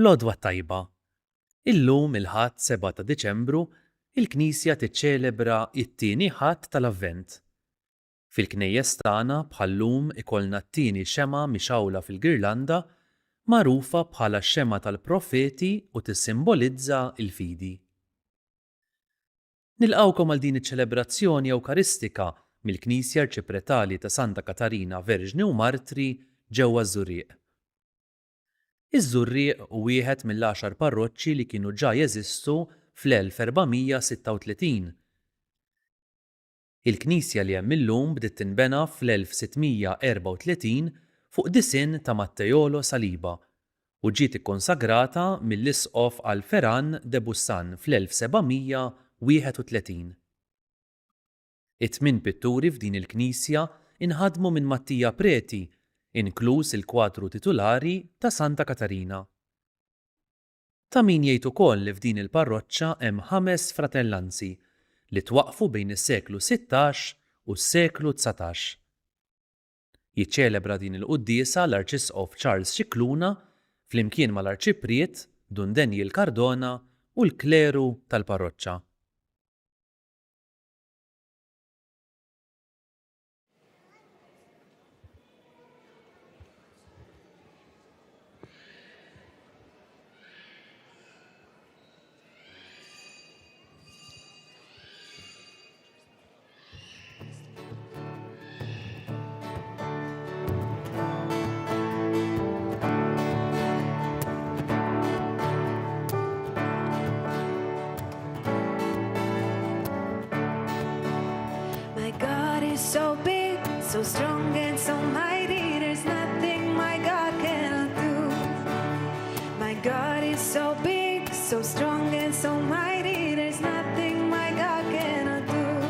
L-Odwa tajba. Illum il-Ħadd 7 ta' Diċembru, il-Knisja tiċċelebra t-tieni Ħadd tal-Avvent. Fil-knejjes tagħna bħallum ikollna t-tieni xema mixawla fil-girlanda magħrufa bħala x-xema tal-Profeti u tissimbolizza l-fidi. Nilqgħukom għal din iċ-ċelebrazzjoni Ewkaristika mill-Knisja Arċipretali ta' Santa Katarina Verġni u Martri ġewwa Żurrieq. Iż-Żurrieq u wieħed mill-10 parroċċi li kienu ġa jeżistu fl-1436. Il-Knisja li hemm illum bdiet tinbena fl-1634 fuq disinn ta' Mattejolo Saliba u ġiet ikkonsagrata mill-Isqof Alferan de Bussan fl-1731. It-tmien pitturi f'din il-Knisja inħadmu minn Mattija Preti, inkluż il-kwadru titolari ta' Santa Katarina. Ta' min jgħid ukoll li f'din il-parroċċa hemm 5 fratellanzi li twaqqfu bejn is-seklu 16 u s-seklu 19. Jiċċelebra din il-quddiesa l-Arċisqof Charles Scicluna flimkien mal-Arċipriet Don Daniel Cardona u l-kleru tal-parroċċa. So big, so strong and so mighty, there's nothing my God cannot do. My God is so big, so strong and so mighty, there's nothing my God cannot do.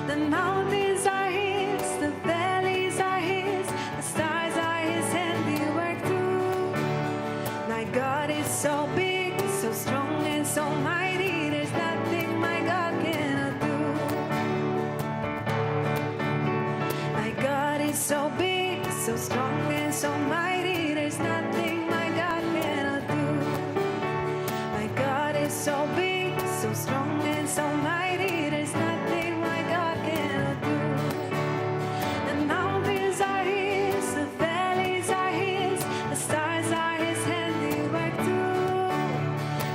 The mountains are His, the valleys are His, the stars are His handiwork too. My God is so big, so strong and so mighty, there's nothing my God cannot do. So big, so strong and so mighty, there's nothing my God cannot do. My God is so big, so strong and so mighty, there's nothing my God cannot do. The mountains are His, the valleys are His, the stars are His handiwork too.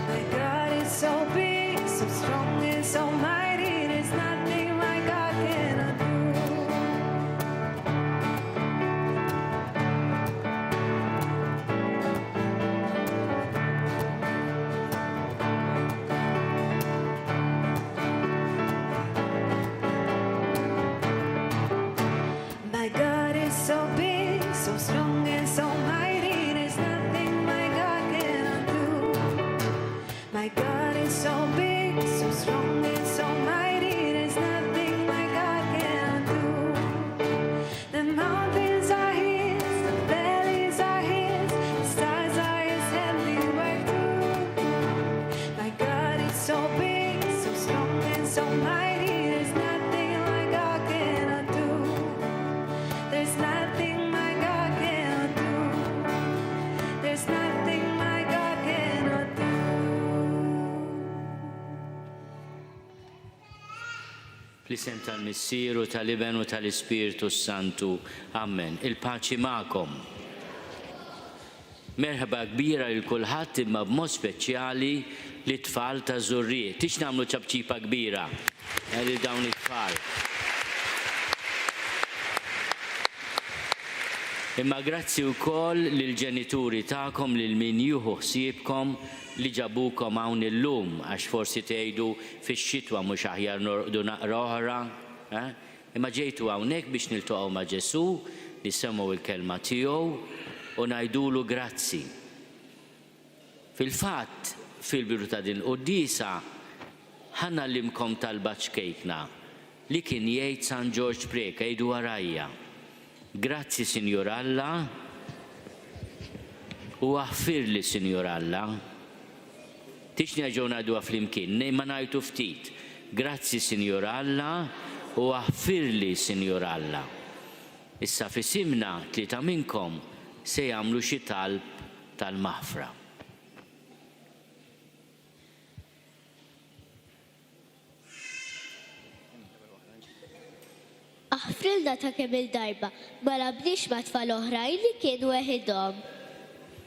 My God is so big, so strong and so mighty, there's nothing my God cannot do. My God is so big, so strong and so mighty, there's nothing my God cannot do. My God is so big, so strong and so mighty, there's nothing my God cannot do. The mountains are His, the valleys are His, the stars are His handiwork too. My God is so big, so strong and so mighty, there's nothing my God cannot do. There's nothing my God cannot do. There's nothing my God cannot do. Fl-isem tal-Missieru, tal-Iben u tal-Ispiritu Santu. Amen. Il-paċi magħkom. Merħba kbira lil kulħadd imma b'mod speċjali li tfal ta' Żurrieq. Tix nagħmlu ċabċipa kbira lil dawn it-tfal. Imma grazzi wkoll lill-ġenituri tagħkom lil min jieħu ħsiebkom li ġabukom hawn illum għax forsi tgħidu fix-xitwa mhux aħjar norqdu naqra oħra, imma ġejtu hawnhekk biex niltaqgħu ma' Ġesu, nisimgħu l-kelma tiegħu u ngħidulu grazzi. Fil-fatt, fil-biru ta' din il-quddiesa ħannallimkom talba ċkejkna li kien jgħid San George Preka jgħidu warajja. Grazzi Sinjur Alla u aħfirli Sinjur Alla. Tix nerġgħu ngħiduha flimkien, ma ngħidu ftit. Grazzi Sinjur Alla u aħfirli Sinjur Alla. Issa fisimna tlieta minnkom se jagħmlu xi talb tal-maħfra. Aħfrilna ta' kemm il-darba ma nabniex ma' tfal oħrajn li kienu weħidhom.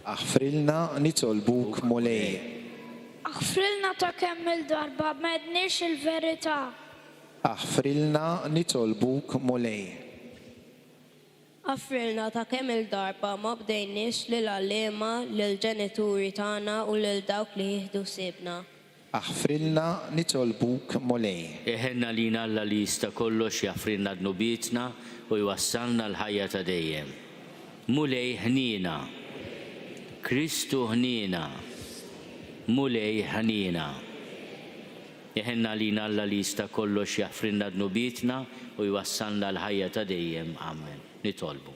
Aħfrilna nitolbuk mulej. Aħfrilna ta' kemm il-darba m'għedniex il-verità. Aħfrilna nitolbuk mulej. Aħfrilna ta' kemm il-darba ma bdejniex lill-għalliema, lill-ġenituri tagħna u lil dawk li jieħdu sibna. Aħfrilna nitolbuk mulej. Iħenna lina Alla li jista' kollox jaffrilna dnubietna u jwassalna l-ħajja ta' dejjem. Mulej ħnina. Kristu ħnina. Mulej ħnina. Iħenna lina Alla li jista' kollox jaffrilna dnubietna u jwassalna l-ħajja ta' dejjem. Amen. Nitolbu.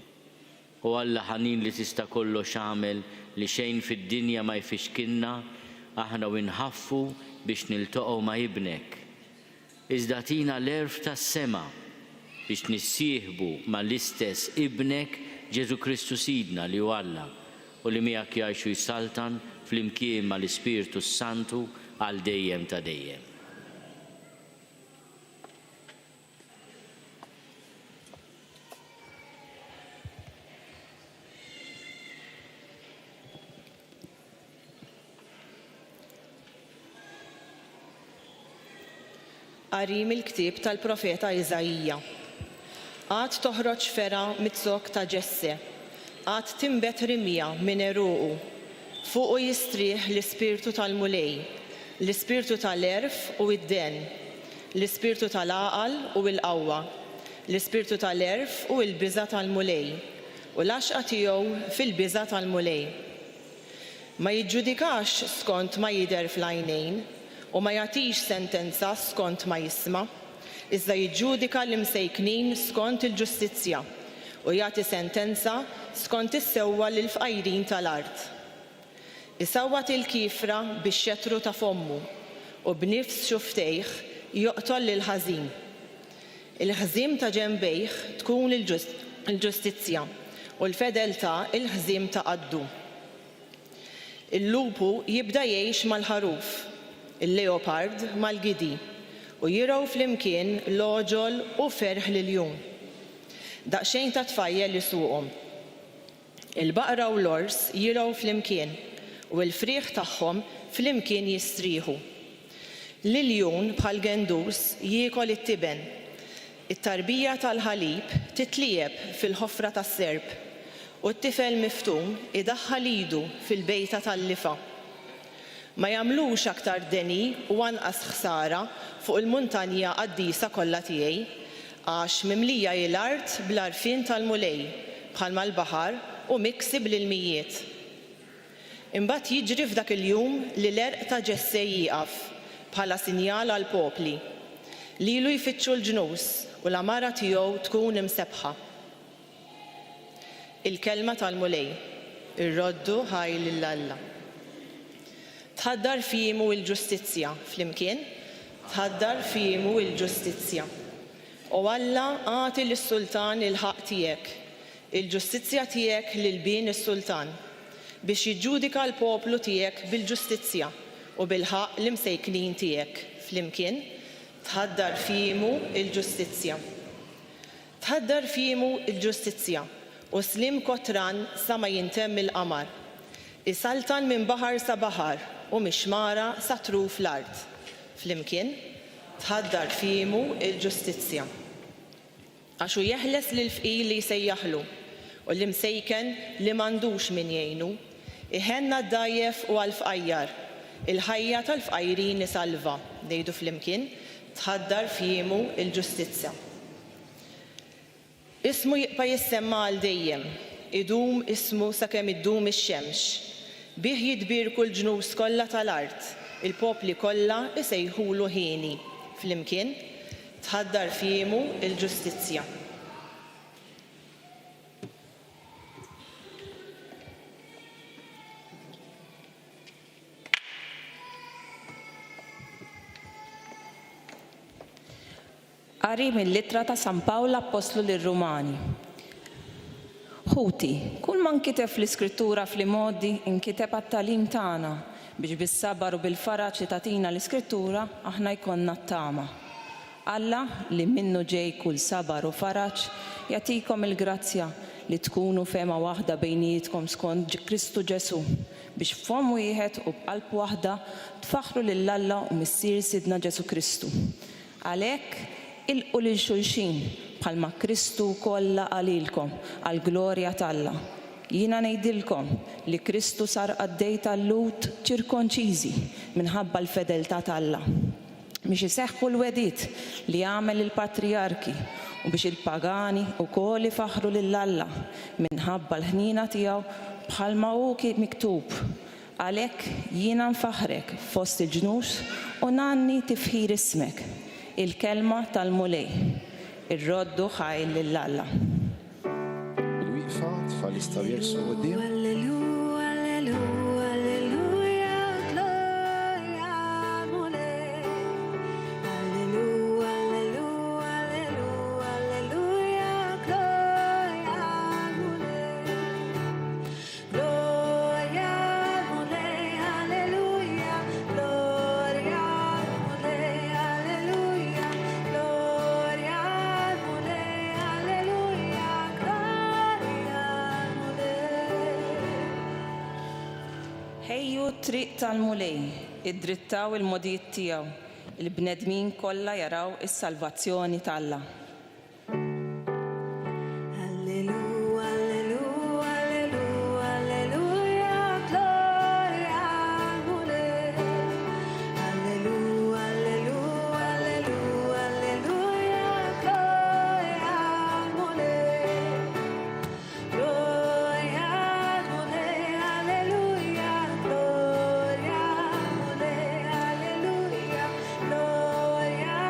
U Alla ħanin li tista' kollox għamel li xejn fid-dinja ma jfixkinna, aħna winħaffu biex niltoqgħu ma' ibnek. Iżda tina l-erf tas-sema biex nissieħbu mal-istess ibnek Ġesu Kristu Sidna li hu Alla u li miegħek jgħixu jsaltan flimkien mal-Ispiritu Santu għal dejjem ta' dejjem. Qarim il-ktieb tal-profeta Iżajija. Għad toħroġ fera mit-sok ta' Ġesse, għad timbet rimja minn eruqu, fuqu jistrieħ l-ispirtu tal-mulej, l-ispirtu tal-erf u id-den, l-ispirtu tal-aqal u l-qawwa, l-ispirtu tal-erf u l-biża tal-mulej, u l-għaxqa tiegħu fil-biża tal-mulej. Ma jiġġudikax skont ma jidher fl-għajnejn, u ma jagħtix sentenza skont ma jisma', iżda jiġġudika l-imsejknin skont il-ġustizzja u jagħti sentenza skont is-sewwa lill-fqajrin tal-art. Isawwat il-kifra bix-xettru ta' fommu u b'nifs xuftejh joqtol lil-ħażin. Il-ħżiem ta' ġenbejh tkun il-ġustizzja u l-fedeltà il-ħżiem ta' qaddu. Il-lupu jibda jgħix mal-ħaruf, il-leopard mal-gidi u jiraw flimkien l-oġol u ferħ lill-jum. Daqsxejn ta' tfajjel isuqhom. Il-baqra u l-ors jiraw flimkien u l-frieħ tagħhom flimkien jistrieħu. Lill-jun bħal gendus jiekol it-tiben. It-tarbija tal-ħalib titlieb fil-ħofra tas-serb u t-tifel miftum idaħħal idu fil-bejta tal-lifa. Ma jagħmlux aktar deni u anqas ħsara fuq il-muntanja qaddisa kollha tiegħi għax mimlija l-art bl-għarfien tal-mulej bħalma l-baħar u miksib l-mijiet. Imbagħad jiġri f'dak il-jum li l-erq ta' Ġesse jieqaf bħala sinjal għall popli li ilu jfittxu l-ġnus u l-amara tiegħu tkun imsebħa. Il-kelma tal-mulej, ir-roddu ħaj lill-Alla. Tħaddar fimu il-ġustizzja flimkien, tħaddar fimu il-ġustizzja. U Alla għati lis-sultan il-ħaq tiegħek, il-ġustizzja tiegħek lil bin is-sultan biex jiġġudika l-poplu tiegħek bil-ġustizzja u bil-ħaq l-imsejknin tiegħek flimkien, tħaddar fimu il-ġustizzja. Tħaddar fimu il-ġustizzja u slim kotran sa ma jintemm il-qamar. Isaltan minn baħar sa baħar u mixmara sa truf l-art. Flimkien, tħaddar fimu il-ġustizzja. Għaxu jeħles lil-fqir li jsejjaħlu u l-imsejken li m'għandux min jgħinu, iħenna d-dajjef u għal-fqajjar, il-ħajja tal-fqajrin isalva, ngħidu flimkien, tħaddar fimu il-ġustizzja. Ismu jibqa' jissemma għal dejjem, idum ismu sakemm iddum ix-xemx. Bih jidbir kull ġnus kollha tal-art, il-popli kollha isejħulu ħieni. Flimkien, tħaddar fimu il-ġustizzja. Qari mill-Littra ta' San Pawla Apostlu lir-Rumani. Ħuti, kull ma nkiteb fl-Iskrittura fl-modi inkiteb għat-tagħlim tagħna biex bis-sabar u bil-faraġ li tagħtina l-Iskrittura aħna jkollna t-tama. Alla li minnu ġej kull sabar u faraġ jagħtikom il-grazzja li tkunu fema waħda bejnietkom skont Kristu Ġesu biex f'fom wieħed u b'qalb waħda tfaħru lil Alla u missier Sidna Ġesu Kristu. Għalhekk ilqu lil xulxin bħalma Kristu kollha għalilkom għall-glorja tal-Alla. Jiena ngħidilkom li Kristu sar għaddej tal-lut ċirkonċiżi minħabba l-fedeltà tal-Alla biex iseħħu l-wedit li għamel il-patriarki u biex il-pagani wkoll ifaħru lill-Alla minħabba l-ħnina tiegħu bħalma hu kien miktub. Għalhekk jiena nfaħrek fost il-ġnus u nanni tifħir ismek, il-kelma tal-mulej, ir-roddu ħajl lill-Alla. Il-wieqfa tfal jistgħu jersu quddiem. Alleluja, alleluja, alleluja, gloria mulej. Alleluja, alleluja, alleluja, alleluja, gloria mulej. Gloria mulej, alleluja, gloria mulej, alleluja, gloria mulej, alleluja, gloria mulej. Ħejju triq tal-mulej, id-drittaw il-modijiet tiegħu, il-bnedmin kollha jaraw is-salvazzjoni tal-Alla. Alleluja, alleluja, alleluja, alleluja, gloria mulej. Alleluja, alleluja, alleluja, alleluja, gloria mulej. Gloria mulej, alleluja, gloria mulej, alleluja, gloria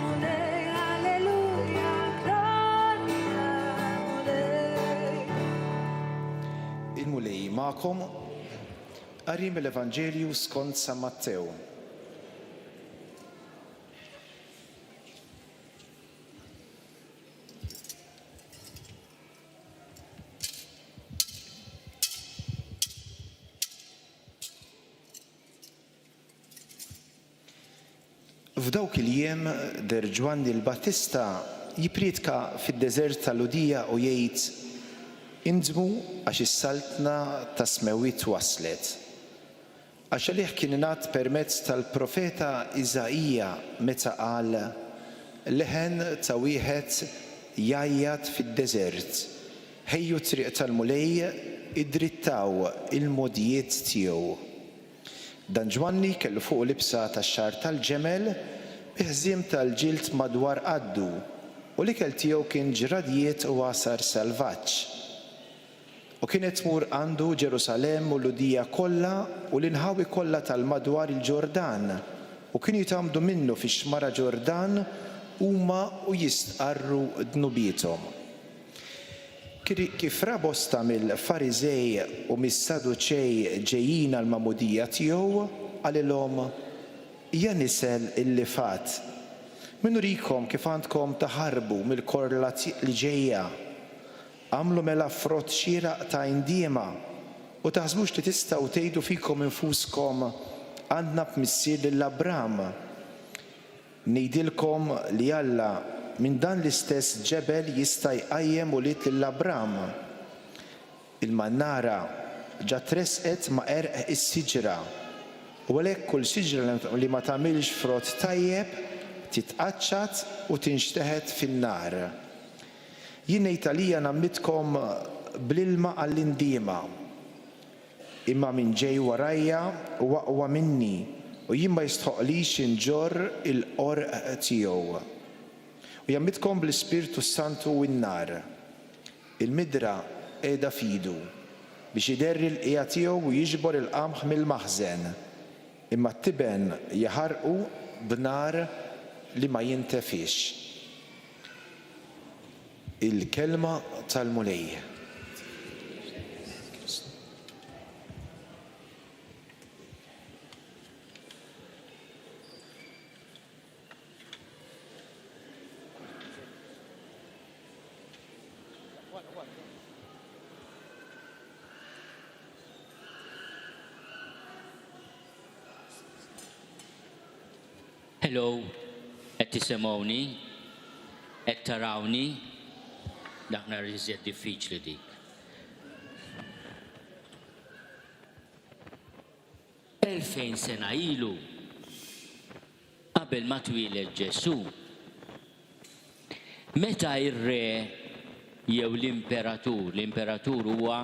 mulej, alleluja, gloria mulej. Il-mulej magħkom qari mill-Evanġelju skont San Mattew. F'dawk il-jiem der Ġwanni l-Battista jippriedka fid-deżert tal-Udija u jgħid: Indmu għax is-saltna ta' smewit waslet. Għax għalih kien ingħat permezz tal-profeta Iżajija meta qal: leħen ta' wieħed jgħajjad fid-deżert, ħejju triq tal-mulej idrittaw il-modijiet tiegħu. Dan Ġwanni kellu fuq libsa tax-xar tal-ġemel biħżiem tal-ġild madwar qaddu u l-ikel tiegħu kien ġradijiet u għasar selvaġġ. U kienet tmur għandu Ġerusalemm u l-Udija kollha u l-inħawi kollha tal-madwar il-Ġordan u kienu jitamdu minnu fix-xmara Ġordan huma u jistqarru dnubietom. Kif ra bosta mill-Fariżej u mis-Saduċej ġejjin għall-magħmudija tiegħu għalilhom: hija nisel illi fat. Min urikom kif għandkom taħarbu mill-korla li ġejja. Għamlu mela frott xieraq ta' indiema u taħsbux li tistgħu tgħidu fikom infuskom: għandna b'missier lill-Abraham. Ngħidilkom li Alla minn dan l-istess ġebel jista' jqajjem ulied lill-Abraham. Il-mannara ġa tresqet ma' erq is-siġra u għalhekk kull siġra li ma tagħmilx frott tajjeb titqaċċad u tinxteħed fin-nar. Jien ngħid għalija nammitkom bl-ilma għall-indiema, imma min ġej warajja huwa aqwa minni u jien ma jistħoqlix inġorr il-qorq tiegħu. U jammitkom bl-Ispirtu Santu u n-nar. Il-midra qiegħda fidu biex iderri l-qija tiegħu u jiġbor il-qamħ mill-maħżen, imma t-tiben jaħarqu b'nar li ma jintefix. Il-kelma tal-mulej. Hello, Qed tisimgħuni? Qed tarawni? Dak nhar iżjed diffiċli dik. Elfejn sena ilu qabel ma twiled Ġesu. Meta ir-re jew l-imperatur huwa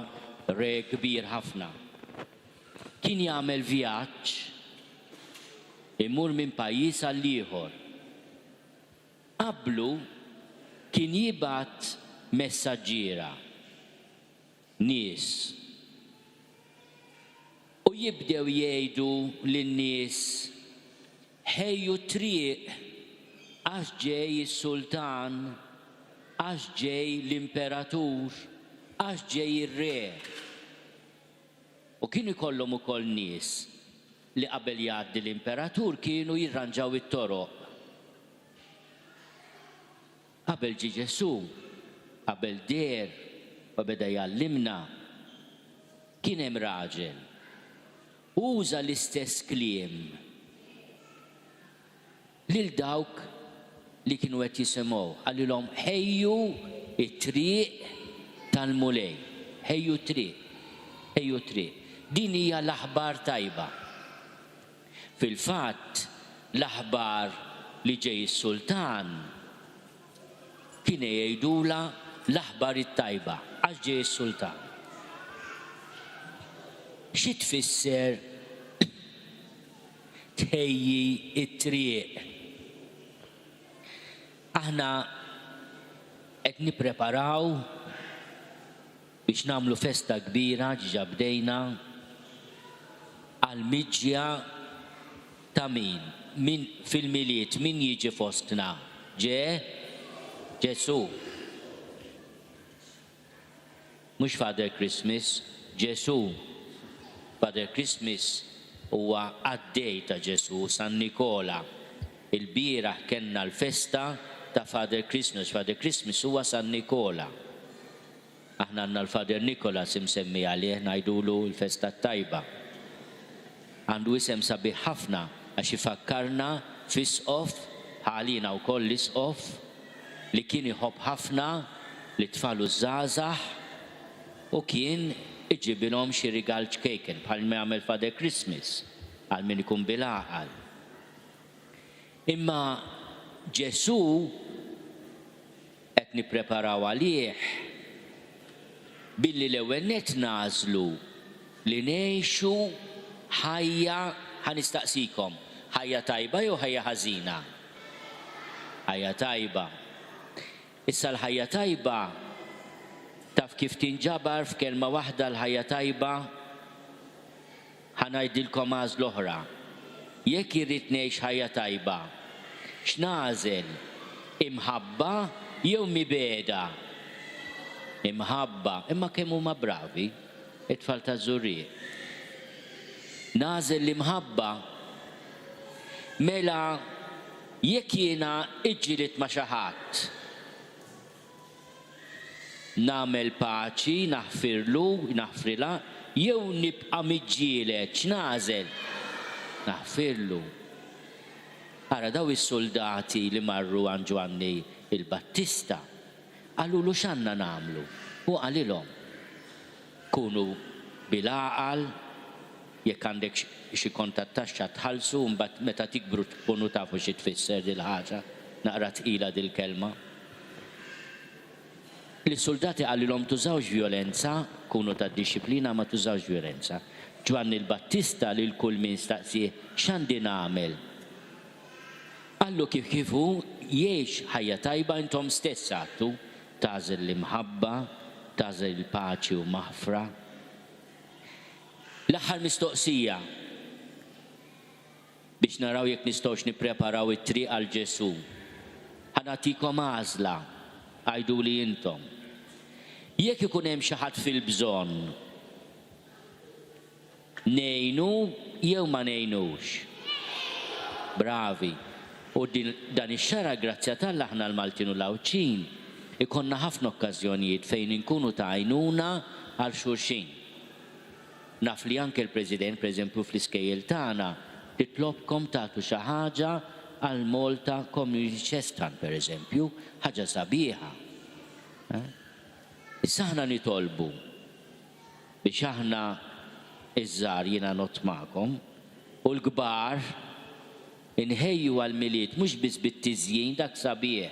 re kbir ħafna, kien jagħmel vjaġġ imur minn pajjiż għal ieħor. Qablu kien jibgħat messaġġiera, nies, u jibdew jgħidu lin-nies ħejju triq għax ġej is-sultan, għax ġej l-imperatur, għax ġej ir-re. U kienu jkollhom ukoll nies li qabel jgħaddi l-imperatur kienu jirranġaw it-toroq. Qabel ġie Ġesu, qabel der u beda jgħallimna, kien hemm raġel uża l-istess kliem lil dawk li kienu qed jisimgħu. Għalilhom ħejju it-triq tal-mulej. Ħejju triq. Din hija l-aħbar tajba. Fil-fatt l-aħbar li ġej is-sultan kien jgħidula l-aħbar it-tajba għax ġej is-sultan. Xi tfisser tħejji it-triq? Aħna qed nippreparaw biex nagħmlu festa kbira ġiġa bdejna għall-miġja ta' min fil-miliet, min jiġi fostna? Ġesu. Mhux Father Christmas, Ġesu. Father Christmas huwa għaddej ta' Ġesu, San Nikola. Il-bieraħ kellna l-festa ta' Father Christmas. Father Christmas huwa San Nikola. Aħna għandna l-Father Nikola simsemmi għalih ngħidulu l-festa tajba. Għandu isem sabiħ ħafna għax ifakkarna fis-qof ħalina wkoll l-isqof li kien iħobb ħafna li tfalu żgħażagħ u kien iġibilhom xi rigal ċkejken bħal ma jagħmel Father Christmas għal min ikun bil-għaqal. Imma Ġesu qed nippreparaw għalih billi l-ewwel nett nażlu li ngħixu ħajja ħanistaqsikom, ħajja tajba jew ħajja ħażina? Ħajja tajba. Issa l-ħajja tajba taf kif tinġabar f'kelma waħda l-ħajja tajba? Ħanajdilkom għażla oħra. Jekk irrid ngħix ħajja tajba, x'nażel? Imħabba jew mibeda? Imħabba, imma kemm huma bravi it-tfal ta' żurriet. Nażel l-imħabba mela jekk jiena iġġieled ma' xi ħadd nagħmel paċi, naħfirlu, naħfrilha, jew nibqa' miġġieled, x'nażel? Naħfirlu. Ara daw is-soldati li marru għand Ġwanni il-Battista għallulu x'għandna nagħmlu? U għalilhom kunu bil-għaqal, jekk għandek xi kontattaxxa tħallsu mbagħad meta tikbru tkunu tafu xi tfisser dil ħaġa, naqra tqila dil-kelma. Lis-soldati għalilhom tużawx vjolenza, kunu tad-dixxiplina ma tużawx vjolenza. Ġwanni l-Battista lil kull min staqsih x'għandi nagħmel? Għallu kifu jgħix ħajja tajba intom stess għattu, tażel l-imħabba, tażel il-paċi u maħfra. L-aħħar mistoqsija biex naraw jekk nistgħux nippreparaw it-triq għal Ġesu. Ħanatikom għażla, għajduli intom. Jekk ikun hemm xi ħadd fil-bżonn, ngħinu jew ma ngħinux. Bravi. U dan ix-xara grazzja tal aħna l-Maltin u l-Awċin ikonna ħafna okkażjonijiet fejn inkunu ta' għajnuna għal xulxin. Naf li anke l-President, pereżempju fl-iskejjel tagħna, titlobkom tagħtu xi ħaġa għal Malta Community Chestan, per eżempju, ħaġa sabiħa. Issa aħna nitolbu biex aħna iż-żar jiena not magħkom u l-kbar inħejju għal-miliet mhux biss bit-tiżjien dak sabiħ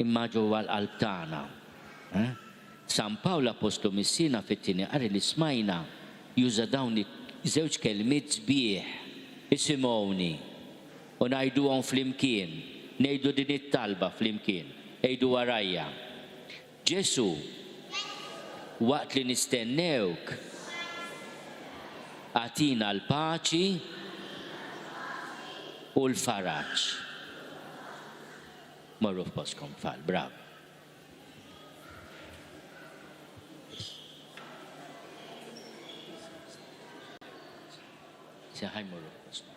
imma ġewwa l-qalb tagħna. San Pawl Apostlu missina fit-tieni qari li smajna juża dawn żewġ kelmiet sbieħ isimgħuni u ngħiduhom flimkien, ngħidu din it-talba flimkien, ngħidu warajja. Ġesu, waqt li nistennewk, għatina l-paċi u l-faraġġ. Marru f'postkom tfal, bravo. Seħaj marru f'postkom.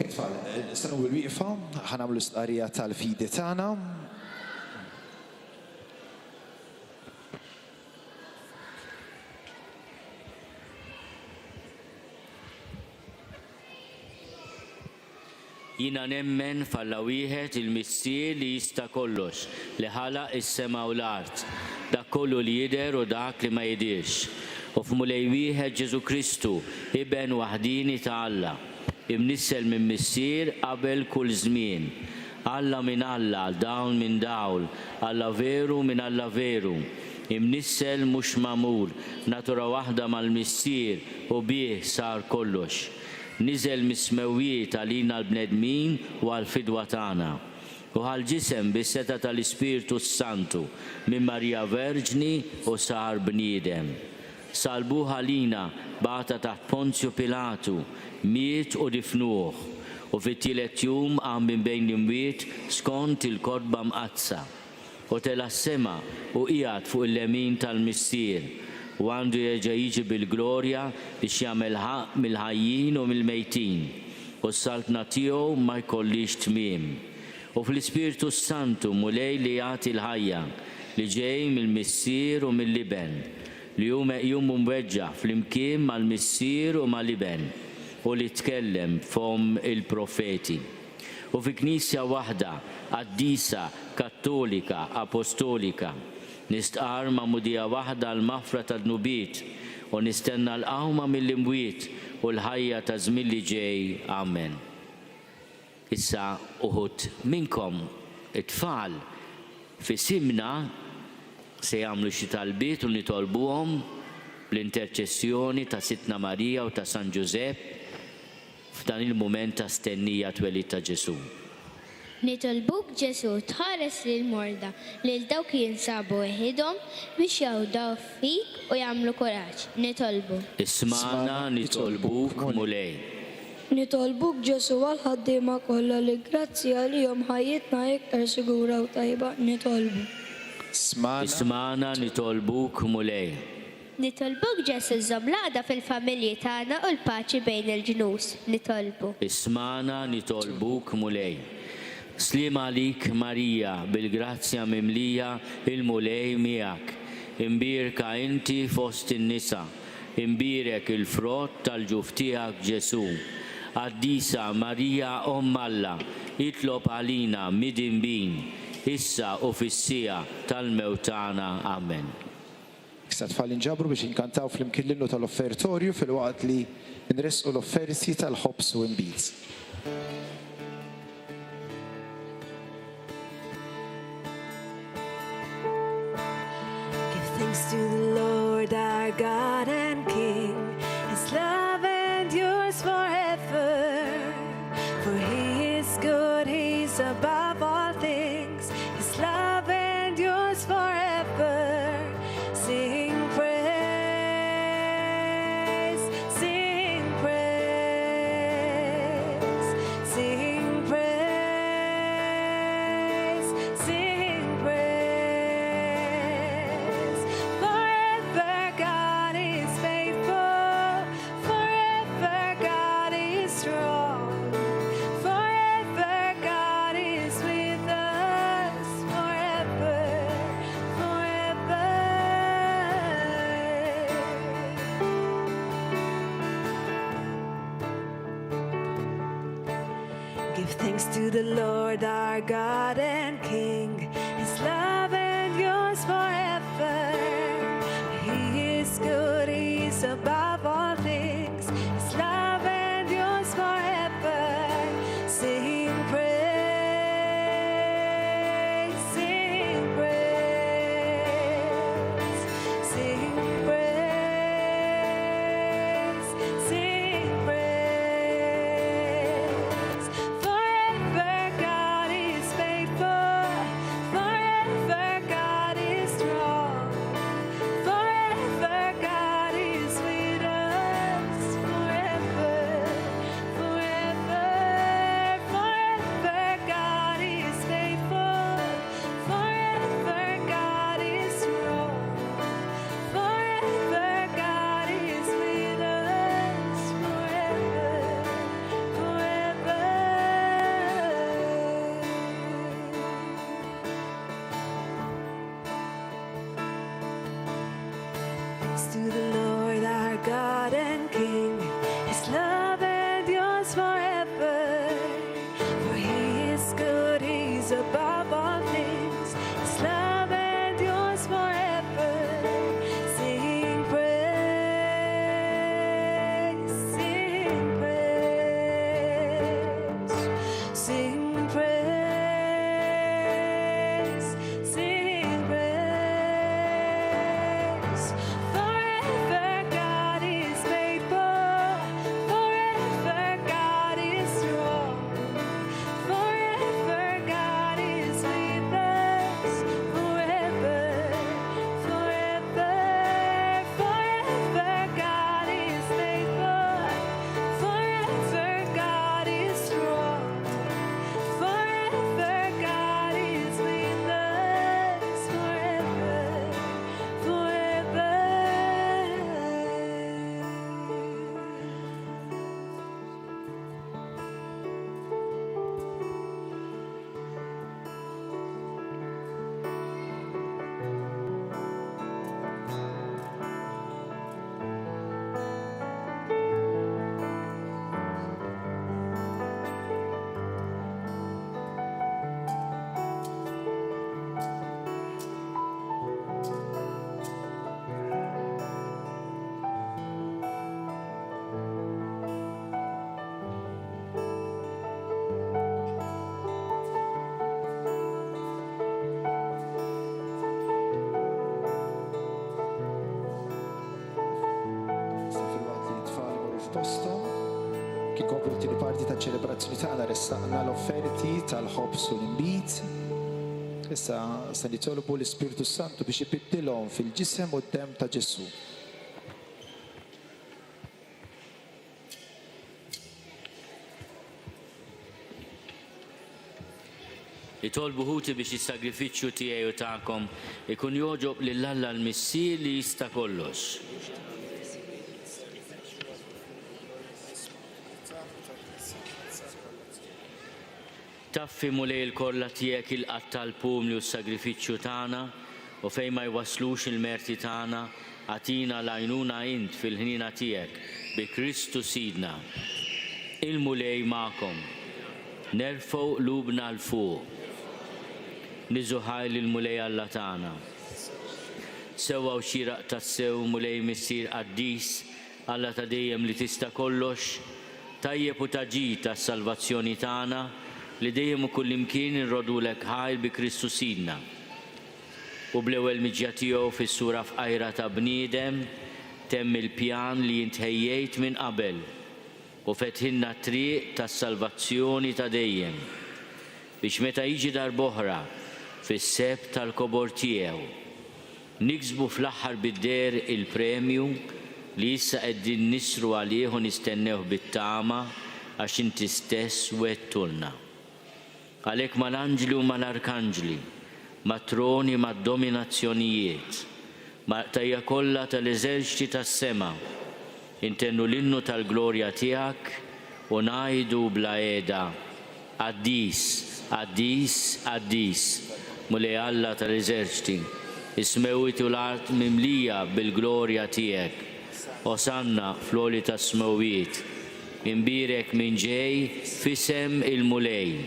Tfal, nistanu bil-wieqfa, ħanamlu l-istqarrija tal-fidi tagħna. Jina nemmen falla wieħed il-missier li jista' kollox li ħalaq is-sema u l-art, dak kollu li jidher u dak li ma jidirx. U f'mulej wieħed Ġesu Kristu, iben waħdini ta' Alla, imnissel minn missier qabel kull żmien. Alla minn Alla, dawn minn dawl, Alla veru minn Alla veru. Imnissel mhux magħmul, natura waħda mal-missier u bih sar kollox. Niżel mismewwiet għalina l-bnedmin u għal-fidwa tagħna. U għal-ġisem bis-seta tal-Ispiritu Santu minn Marija Verġni u sar bniedem. Salbuh għalina bata taħt Ponzju Pilatu, miet u difnuh. U fit-tielet jum qam minn bejn l-imwiet skont il-kodba mqazza. U tela s-sema u qiegħed fuq il-lemin tal-missier. U għandu jerġa' jiġi bil-glorja biex jagħmel ħaq mill-ħajjin u mill-mejtin. U s-saltna tiegħu ma jkollix tmiem. U fl-Ispiritu Santu mulej li jagħti l-ħajja li ġej mill-missier u mill-liben li hu meqjum mweġġa' flimkien mal-missier u mal-liben u li tkellem f'hom il-profeti. U fi knisja waħda qaddisa, kattolika, apostolika, nistqar ma' mudija waħda l-mafra tad-nubiet u nistenna l-qawma mill-imwiet u l-ħajja ta' żmien li ġej. Amen. Issa uħud minnkom it-tfal fi simna se jagħmlu xi talbiet u nitolbuhom bl-interċessjoni ta' Sitna Marija u ta' San Ġusepp f'dan il-mument ta' stennija twelid ta' Ġesu. Nitolbuk Ġesu tħares lil morda lil dawk jinsabu weħidhom biex jawdaw fik u jagħmlu kuraġġ. Nitolbu. Ismana nitolbuk mulej. Nitolbuk Ġesu għal-ħaddiema kollha li grazzi għalihom ħajjitna iktar sigura u tajba. Nitolbu. Ismana nitolbuk mulej. Nitolbuk Ġesu żoblada fil-familji tagħna u l-paċi bejn il-ġnus. Nitolbu. Ismana nitolbuk mulej. Slima għalik Marija, bil-grazzja mimlija il-mulej miegħek. Imbirka inti fost in-nisa, imbirek il-frott tal-ġuf tiegħek Ġesu. Qaddisa Marija Alla, itlob għalina midinbin, issa u fis-sija tal-mewt tagħna. Amen. Issa tfal inġabru biex inkantaw fl-imkien l-innu tal-offertorju fil-waqt li nresqu l-offerti tal-ħobs u imbits. Thanks to the Lord our God and King, His love endures forever. For He is good, He's above all things, His love endures forever. Sing praise, sing praise, sing praise, sing praise. Forever God is Thanks to the Lord our God and King. His love endures forever. He is good, He's above all things. His love endures forever. Sing praise, sing praise, sing praise, sing praise. Forever God is faithful. Forever God is strong. Forever God is with us. Forever, forever, forever God is faithful. Forever God is strong. Forever God is with us. Forever, forever. Thanks to the Lord our God and King. His love endures forever. For He is good, He's above all things. His love endures forever. Sing praise, sing praise, sing praise, sing praise. Forever God is faithful. Forever God is strong. Forever God is with us. Forever, forever, forever God is faithful. Forever God is strong. Forever God is with us. Forever, forever. Fil-waqt li t-tfal imorru f'posthom, kien kopru t-tieni parti taċ-ċelebrazzjoni tagħna ressaqna l-offerti tal-ħobs u l-inbit. Issa se nitolbu l-Ispiritu Santu biex ibiddilhom fil-ġisem u d-demm ta' Ġesu. Itolbu ħuti biex is-sagrifiċċju tiegħi u tagħkom ikun joġob lil Alla l-Missier li jista' kollox. Taffi mulej il-kolla tiegħek il-qatt tal-pumli u s-sagrifiċċju tagħna u fejn ma jwaslux il-merti tagħna għatina l-għajnuna int fil-ħnina tiegħek bi Kristu Sidna. Il-mulej magħkom. Nerfgħu qlubna l fuq. Niżuħaj lill-mulej Alla tagħna. Sewwa u xieraq tas-sew mulej missier qaddis Alla ta' dejjem li tista' kollox, tajjeb u taġid tas-salvazzjoni tagħna li dejjem u kullimkien irrodulek ħajl bi Kristu Sidna. U bl-ewwel miġja tiegħu fis-sura f'qajra ta' bniedem temm il-pjan li jintħejjejt minn qabel u fetħilna t-triq tas-salvazzjoni ta' dejjem biex meta jiġi darb'oħra fis-seb tal-kobor tiegħu niksbu fl-aħħar bid-der il-premju li issa qegħdin nisru għalih u nistennewh bit-tama għax inti stess wettulna. Għalhekk mal-anġli u mal-arkanġli, mat-troni mad-dominazzjonijiet, tajja kollha tal-eżerċiti tas-sema, intennu l-innu tal-glorja tiegħek u ngħidu bla qiegħda Qaddis, qaddis, qaddis, mulej Alla tal-eżerċiti, is-smewwiet u l-art mimlija bil-glorja tiegħek. Osanna fl-għoli tas-smewwiet, imbirek minn ġej fisem il-mulej,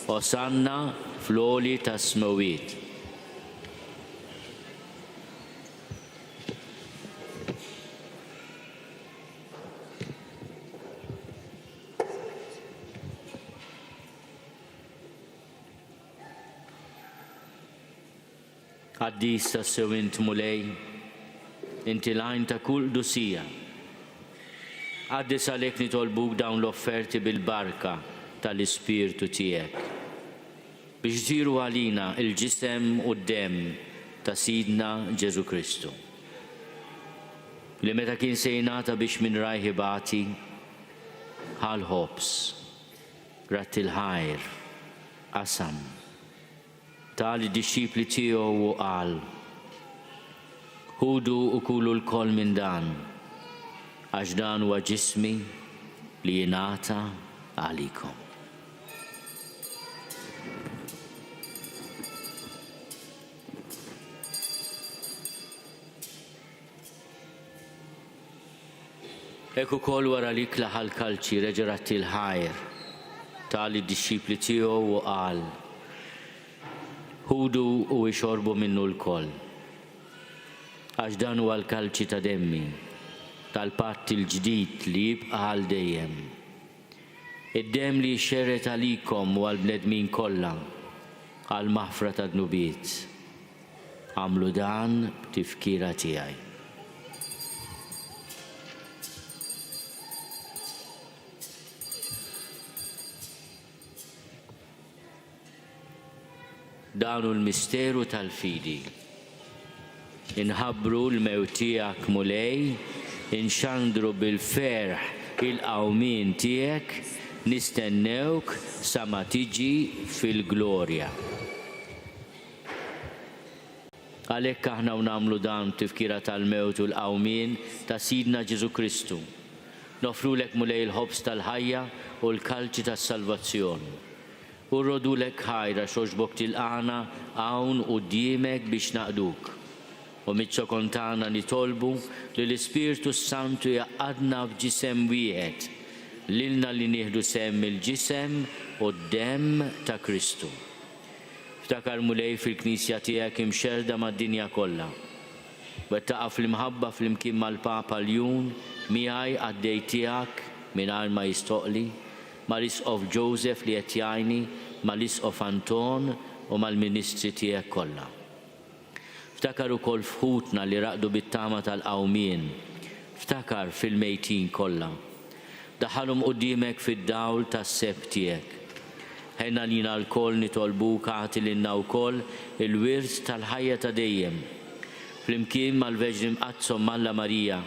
osanna fl-oli ta' smewit. Għaddis ta' sewint mulej, inti lajn ta' kull dusija. Għaddis għalek nitolbuk dawn l-offerti bil-barka tal-Ispirtu tiegħek biex ġiru għalina il-ġisem u d-dem ta' Sidna Ġesu Kristu. Li meta kien sejnata biex minn rajħibati ħal ħobs, grat il-ħajr, qasam, tali disċipli tiegħu u qal, ħudu u kulu l-koll minn dan, għax dan huwa ġismi li jingħata għalikom. Hekk ukoll wara li klaħa l-kalċi reġa' ratti l-ħajr tali disċipli tiegħu u qal, ħudu u ixorbu minnu l-koll. Għax dan huwa l-kalċi ta' demmi, tal-patt il-ġdid li jibqa' għal dejjem. Id-dem li jxerret għalikom u għal-bnedmin kollha għal maħfra ta' dnubiet. Għamlu dan b'tifkira tiegħi. Danu l-misteru tal-fidi. Inħabbru l-mewtijak mulej, inxandru bil-ferħ il-qawmin tijek, nistennewk sa ma tiġi fil-glorja. Għalhekk aħna nagħmlu dan tifkira tal-mewt u l-qawmin ta' Sidna Ġesu Kristu. Nofrulek mulej il-ħobs tal-ħajja u l-kalċi tas-salvazzjon. U rrodulek ħajra xoġbok tilqana hawn quddiemek biex naqduk. U miċ-ċokontana nitolbu li l-Ispirtu Santu jaqadna f'ġisem wieħed, lilna li nieħdu semm il-ġisem u d-dem ta' Kristu. Ftakar mulej fil-Knisja tiegħek imxerda mad-dinja kollha. Wettaqa' fl-imħabba fl-imkien mal-Papa Ljun miegħi għaddej tiegħek mingħajr ma jistoqli, mal-Isqof Joseph li qed jgħinni, mal-Isqof Anton u mal-Ministri tiegħek kollha. Ftakar ukoll fħutna li raqdu bit-tama tal-qawmien, ftakar fil-mejtin kollha. Daħħalhom quddiemek fid-dawl tas-seb tiegħek. Ħenna lina l-koll nitolbuk agħti lilna wkoll il-wirs tal-ħajja ta' dejjem. Flimkien mal-Verġni Mqazzom Malla Marija,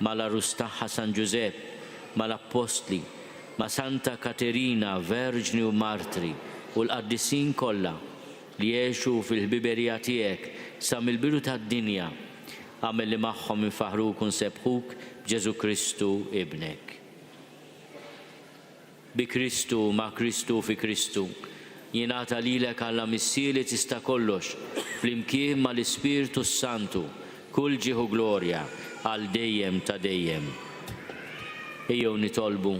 mal-Arus tagħha San Giuseppe, mal-Apostli, ma' Santa Katerina, Verġni u Martri u l-qaddisin kollha li jgħixu fil-ħbiberija tiegħek sa mill-bidu tad-dinja, għamel li magħhom infaħruk u nsebħuk b'Ġesu Kristu ibnek. Bi Kristu, ma' Kristu fi Kristu, jingħata lilek Alla missieri tista' kollox, flimkien mal-Ispirtu Santu, kull ġieħu glorja għal dejjem ta' dejjem. Ejjew nitolbu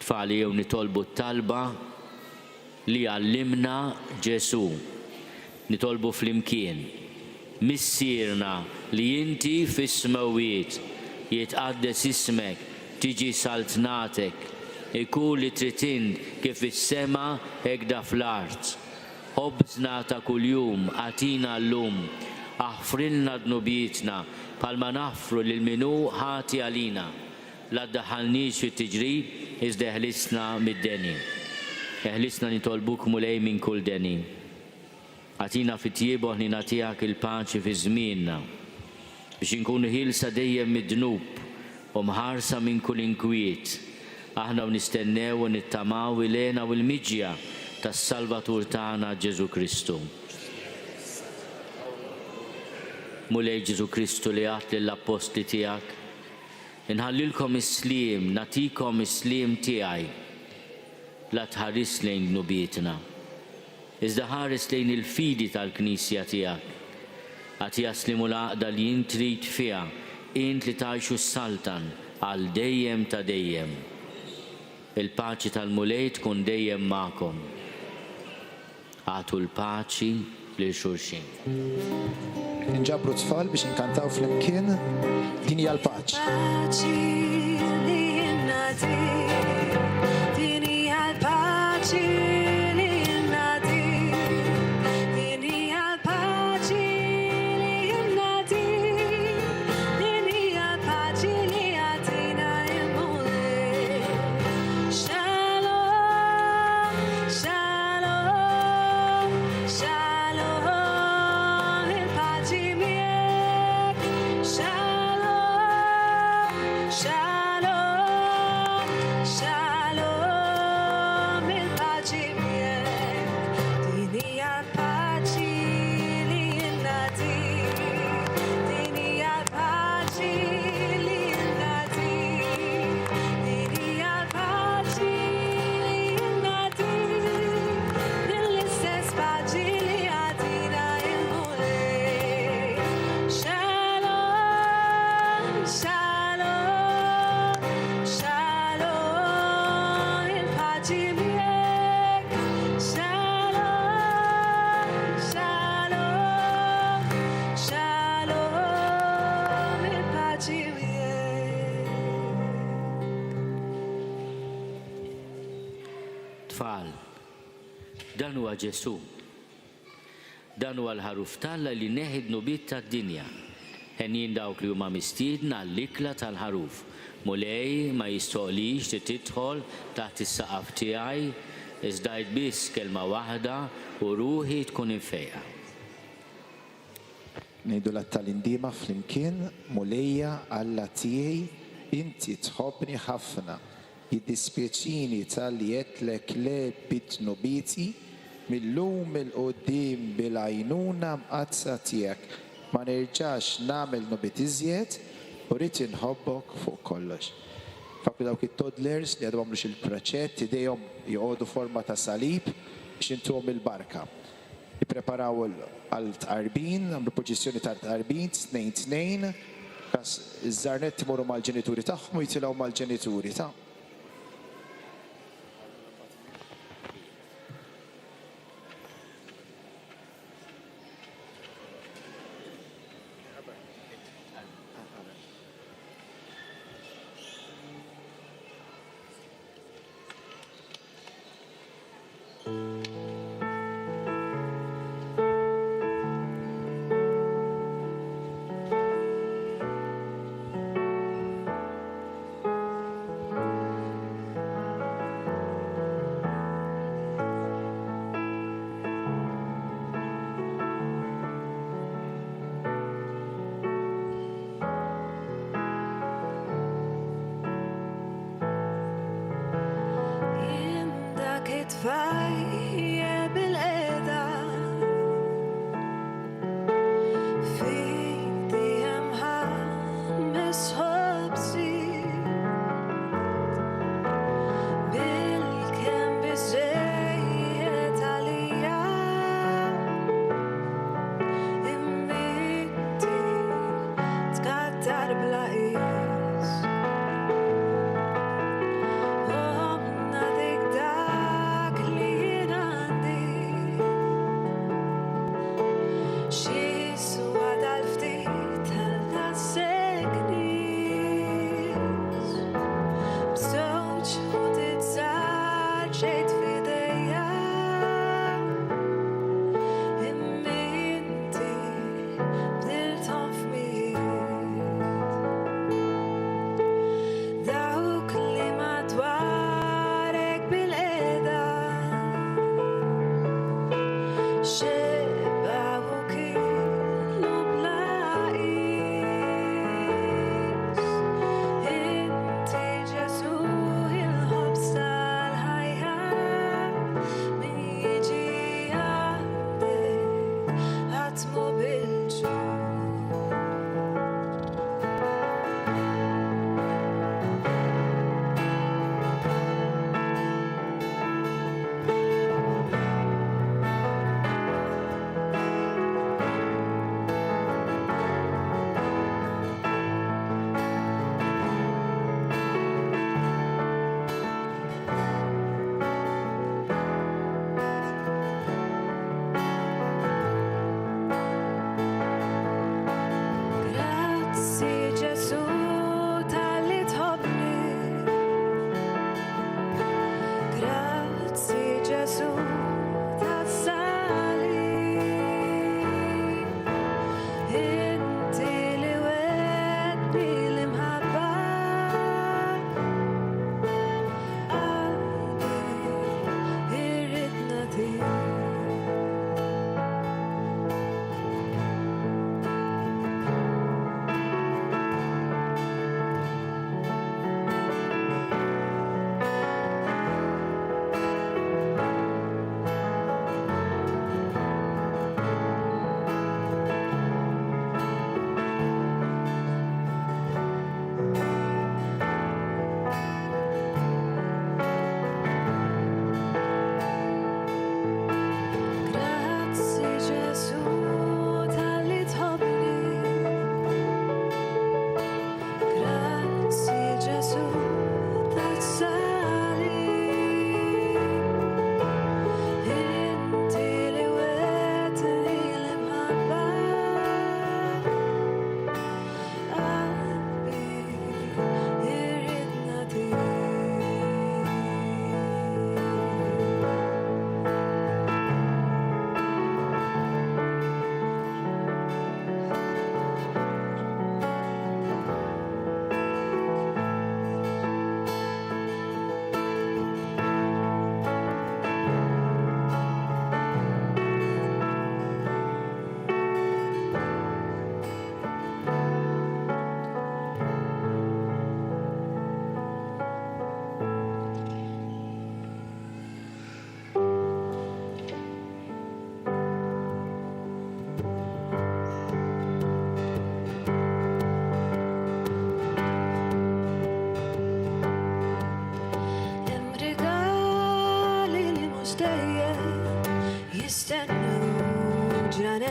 tfali jew nitolbu t-talba li għallimna Ġesu. Nitolbu flimkien. Missierna li inti fis-smawiet jitqaddes ismek, tiġi saltnatek, ikun li tritin kif is-sema hekk da fl-art. Ħobżna ta' kuljum għatina llum, aħfrilna dnubietna palma naħfru lil minu ħati għalina. La ddaħħalniex fit-tiġrib iżda eħlisna mid-deni. Eħlisna nitolbuk mulej minn kull deni. Għatina fit-tjiebu ħnina tiegħek il-paċi fi żmienna biex inkunu ħilsa dejjem mid-dnub u mħarsa minn kull inkwiet. Aħna nistennew u nittamaw ilena u l-miġja tas-Salvatur tagħna Ġesu Kristu. Mulej Ġesu Kristu li għat lill-apostli tiegħek, inħallilkom is-sliem, natikom is-sliem tiegħi, la tħares lejn dnubietna. Iżda ħares lejn il-fidi tal-Knisja tiegħek. Għad jaslimu l-għaqda li jintrid fiha int li tgħixu s-saltan għal dejjem ta' dejjem. Il-paċi tal-mulej tkun dejjem magħkom. Għatu l-paċi lil xulxin. Inġabru tfal biex inkantaw fl-imkien din hija l-paċi. Paċi li jinnati, din hija l-paċi li jinnati, din hija l-paċi li jinnati, din hija l-paċi li jagħtina l-mulej. Shalom, shalom, shalom, il-paċi miegħek. Shalom, shalom, shalom, il-paċi miegħek. Din hija l-paċi li jinnati, din hija l-paċi li jinnati, din hija l-paċi li jinnati, din l-istess paċi li jagħtina l-mulej. Shalom, shalom, shalom, il-paċi miegħek. Shalom, shalom, shalom, il-paċi miegħek. Tfal, dan huwa Ġesu. Dan huwa l-ħaruf Talla li neħid nubiet tad-dinja. Ħenjin dawk li huma mistiedna l-ikla tal-ħaruf. Mulej ma jistoqlix li tidħol taħt is-saqaf tiegħi iżda biss kelma waħda u ruħi tkun infejqa. Ngħidu l-tal-indima fl-imkien mulejja Alla tiegħi inti tħobbni ħafna. Jiddispjaċini tal-li jetlek le bit-nubiti mill-lum il-qoddim bil-għajnuna mqazza tiegħek. Ma nerġax nagħmel nubit iżjed u rrid inħobbok fuq kollox. Fakku dawk it-toddlers li għadhom għamlux il-praċett idejhom joqogħdu forma ta' salib biex intuhom il-barka. Jippreparaw għal-tqarbin, għamlu proċessjoni tal-tqarbin, 2-2, kas iż-żarnet imorru mal-ġenituri tagħhom u jitilgħu mal-ġenituri ta'. Tfajja bil-qeda fik dejjem ħames ħobsi bil-kemm biżejjed għalija immitti tkattar bla qis. Omna dik dak li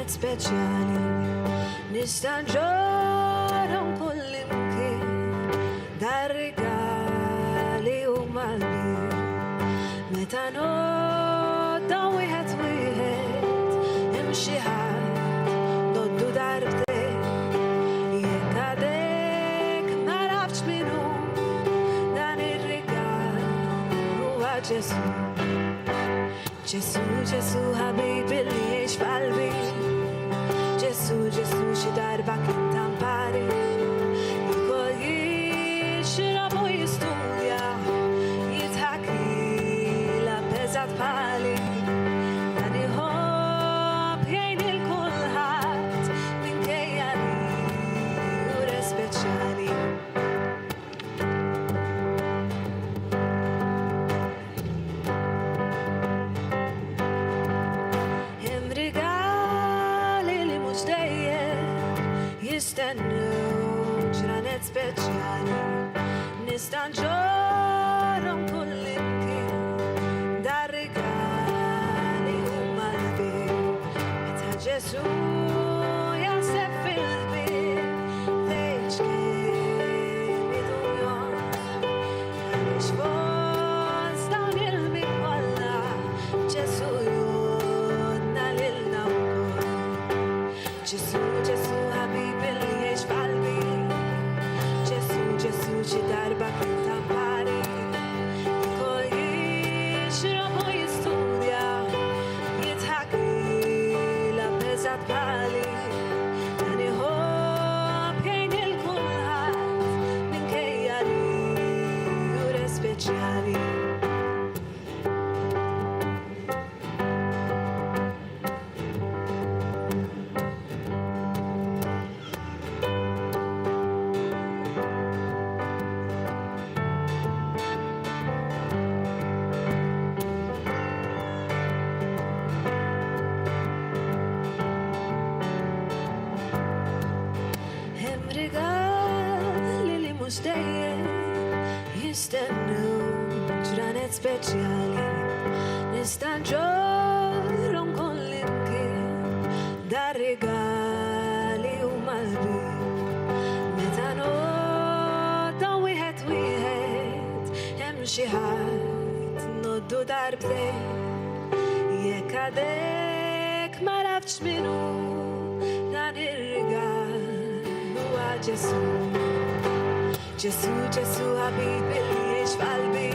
ġranet speċjali nista' nġorhom kullimkien dar-rigali huma l-bir meta nodda wieħed hemm xi ħadd noddu darbtejn jekk għadek ma rafx min hu dan ir-rigal huwa Ġesu. Ġesu, Ġesu, ħabibi li jgħix f'qalbi. Ġesu, Ġesu, xi darba kien tampari. Jkun jixrab u jistudja, jidħak ilha beżat bħali. Dan iħobb jgħin il-kulħadd minkejja li hu re speċjali. Jistennu ġranet speċjali nista' nġorhom kullimkien dar-rigali huma l-bir meta Ġesu jaħseb fil-bir tgħid x'kien idulhom għaliex fost dawn il-bib kollha Ġesu jgħodna lilna wkoll. Ġesu, Ġesu, ħabibi li jgħix f'qalbi. Ġesu, Ġesu, xi darba kien tampari. Jkun jixrab u jistudja, jidħak ilha beżat bħali. Dan iħobb jgħin il-kulħadd minkejja li hu re speċjali. Hemm rigali li mhux dejjem jistennu ġranet speċjali nista' nġorhom kullimkien dar-rigali huma l-bir meta nodda wieħed hemm xi ħadd noddu darbtejn jekk għadek ma rafx min hu dan ir-rigal huwa Ġesu. Ġesu, Ġesu, ħabibi li jgħix f'qalbi.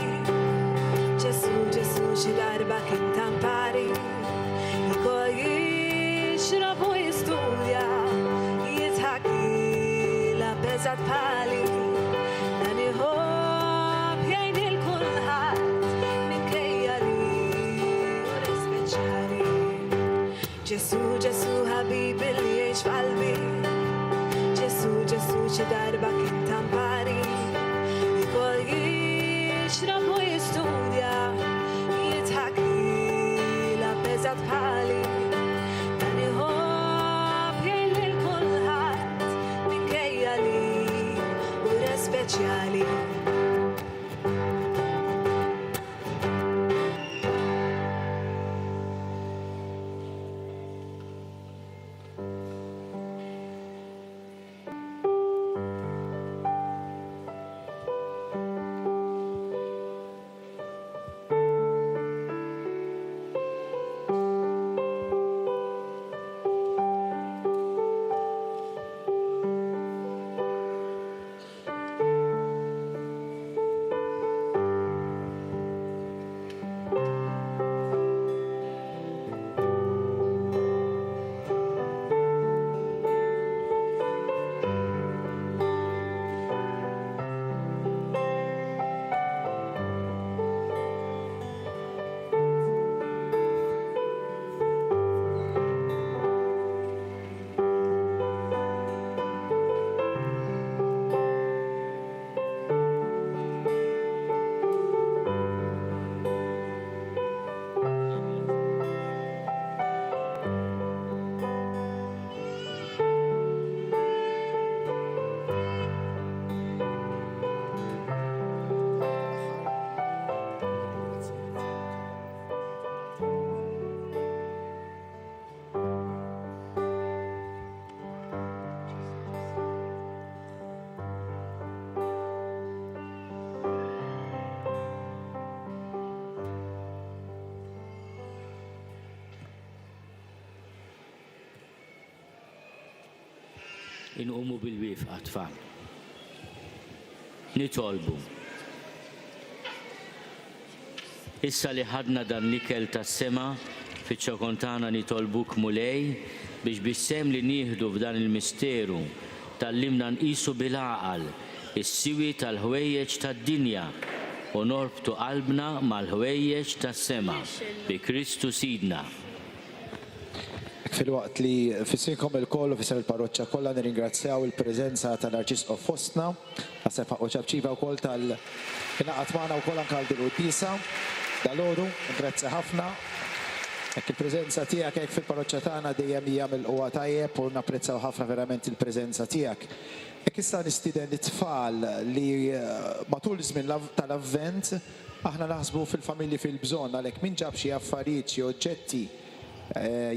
Ġesu, Ġesu, xi darba kien tampari. Jkun jixrab u jistudja, jidħak ilha beżat bħali. Dan iħobb jgħin il-kulħadd minkejja li hu re speċjali. Ġesu, Ġesu, ħabibi li jgħix f'qalbi. Ġesu, Ġesu, xi darba kien tampari. Jkun jixrab u jistudja, jidħak ilha beżat bħali. Dan iħobb jgħin lil-kulħadd minkejja li hu re speċjali. inqumu bil-wifqa tfal. Nitolbu. Issa li ħadna dan l-ikel tas-sema fiċ-ċokontana nitolbuk mulej biex bis-sem li nieħdu f'dan il-misteru tallimna nqisu bil-għaqal is-siwi tal-ħwejjeġ tad-dinja u norbtu qalbna mal-ħwejjeġ tas-sema bi Kristu Sidna. Fil-waqt li fissinkom il-koll u fissem il-parroċċa kollha nirringrazzjaw il-preżenza tal-Arċisqof Fostna, għasef u ċabċiva wkoll tal-inaqat magħna wkoll anke għal il-Qudiesa dal-għodu, grazzi ħafna. Hekk il-preżenza tiegħek hekk fil-parroċċa tagħna dejjem jagħmel huwa tajjeb u napprezzaw ħafna verament il-preżenza tiegħek. Hekk issa nistieden it-tfal li matul iż-żmien tal-avvent aħna naħsbu fil-familji fil-bżonn għalhekk min ġab xi affarijiet xi oġġetti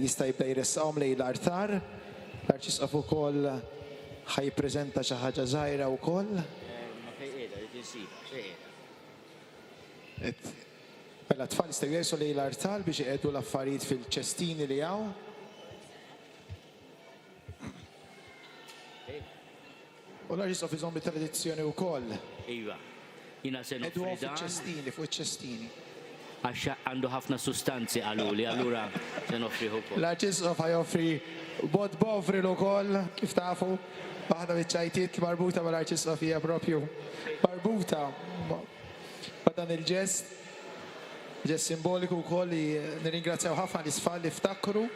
jista' jibda jressaqhom lejn l-artar. L-Arċisqof ukoll ħajjippreżenta xi ħaġa żgħira wkoll. Mela t-tfal jistgħu jersu lejn l-artar biex iqiegħdu l-affarijiet fil-ċestini li hawn. U l-Arċisqof iżomm bit-tradizzjoni wkoll. Iva, jiena se Qegħduhom nofri dan fiċ-ċestini, fuq iċ-ċestini. għax għandu ħafna sustanzi għaluli, allura se nofriħu wkoll. L-Arċisqof ħajoffri bod bofril ukoll, kif tafu, waħda biċ-ċajtiet marbuta mal-Arċisqof hija proprju marbuta ma' dan il-ġest. Ġest simboliku wkoll li nirringrazzjaw ħafna l-isfal li ftakru.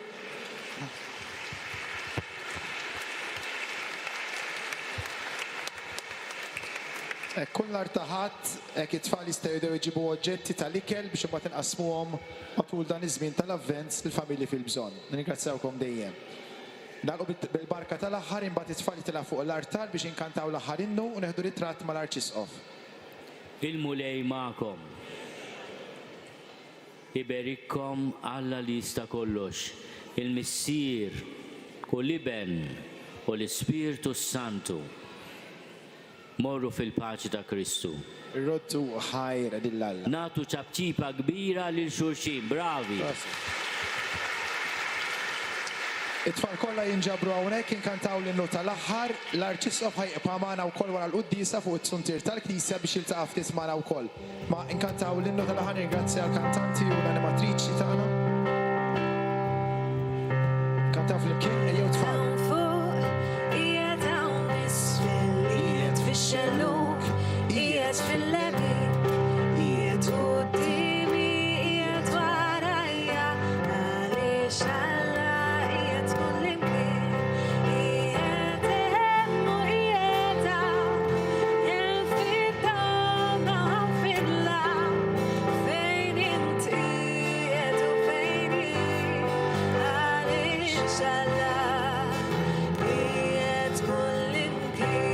Kull nhar ta' Ħadd hekk it-tfal jistgħu jibdew iġibu oġġetti tal-ikel biex imbagħad inqasmuhom matul dan iż-żmien tal-avvent lill-familji fil-bżonn. Nirringrazzjawkom dejjem. Nagħlqu bil-barka tal-aħħar imbagħad it-tfal jitilgħu fuq l-artar biex inkantaw l-aħħar innu u neħdu ritratt mal-Arċisqof. Il-mulej magħkom. Iberikkom Alla li jista' kollox, il-Missier u l-Iben u l-Ispirtu Santu. Morru fil-paċi ta' Kristu. Roddu ħajra lil-Alla. Natu ċabċipa kbira lil xulxin, bravi. It-tfal kollha jinġabru hawnhekk inkantaw l-innu tal-aħħar, l-Arċisqof ħajqpa' magħna wkoll wara l-Qudiesa fuq it-suntir tal-Knisja biex jiltaqa' ftit magħna wkoll. Ma inkantaw l-innu tal-aħħar ringrazzja l-kantanti u l-animatriċi tagħna. Kantaw flimkien ejjew tfal. Xelluk, qiegħed fil-lebi, qiegħed qudiemi, qiegħed warajja, għaliex Alla qiegħed kullimkien, qiegħed hemm u qiegħed hawn, hemm fid-dawna u fil-law, fejn inti qiegħed u fejn hi, għaliex Alla qiegħed kullimkien.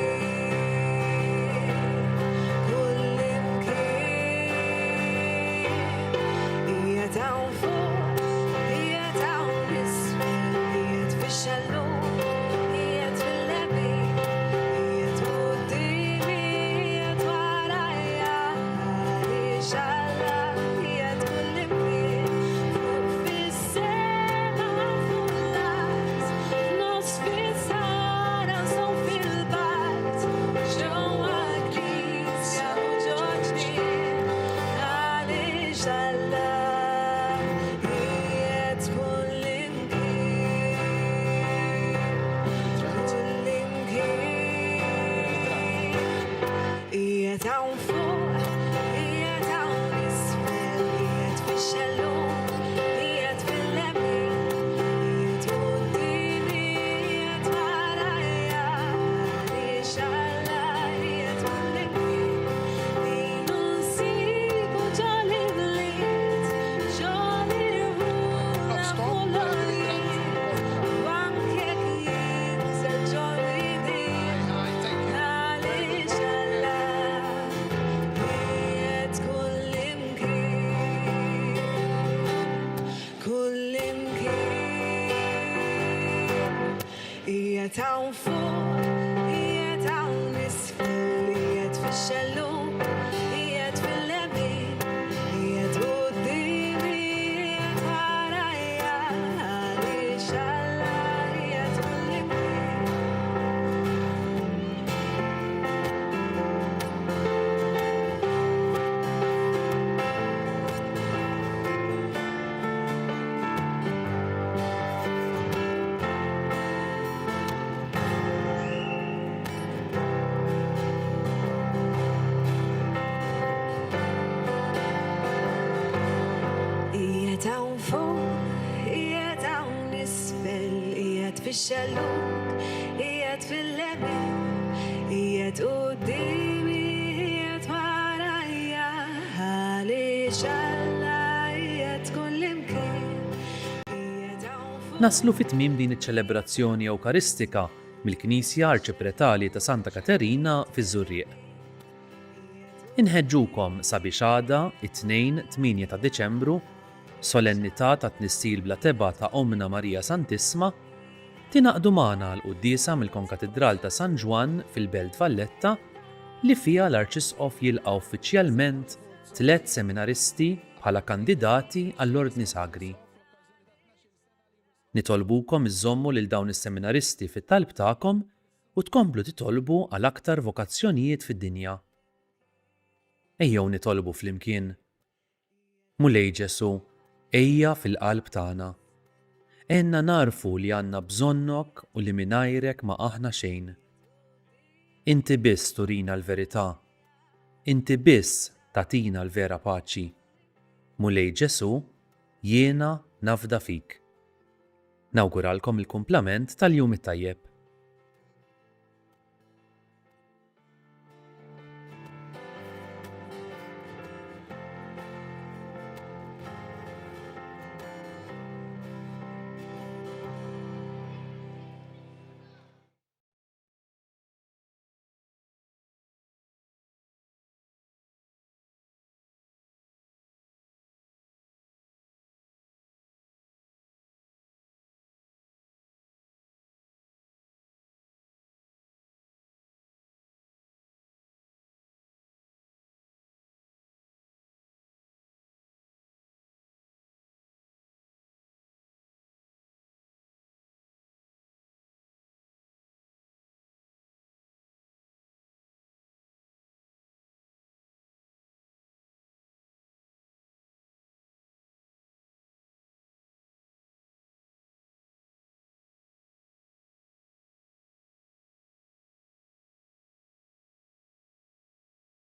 Tawn fuq, qiegħed hawn isfel, qiegħed fix-xelluk, qiegħed fil-lebi, qiegħed qudiemi, qiegħed warajja, għaliex Alla qiegħed kullimkien. ix-xelluk qiegħed fil-lemin, qiegħed qudiemi, qiegħed warajja, għaliex Alla qiegħed kullimkien, qiegħed hawn fuq. Naslu fit-tmiem din iċ-ċelebrazzjoni Ewkaristika mill-Knisja Arċipretali ta' Santa Katerina fiż-Żurrieq. Inħeġġukom sabiex għada it-2-8 ta' Deċembru, solennità ta' tnissil bla teba ta' Omna Marija Santisma, tinaqdu magħna l-quddiesa mill-Konkatedral ta' San Ġwan fil-Belt Valletta li fiha l-Arċisqof jilqa' uffiċjalment 3 seminaristi bħala kandidati għall-Ordni Sagri. Nitolbukom iżommu lil dawn is-seminaristi fit-talb tagħkom u tkomplu titolbu għal aktar vokazzjonijiet fid-dinja. Ejjew nitolbu flimkien. Mulej Ġesu, ejja fil-qalb tagħna. Enna narfu li għandna bżonnok u li mingħajrek ma aħna xejn. Inti biss turina l-verità. Inti biss tatina l-vera paċi. Mulej Ġesu, jiena nafda fik. Nawguralkom il-kumplament tal-jum it-tajjeb.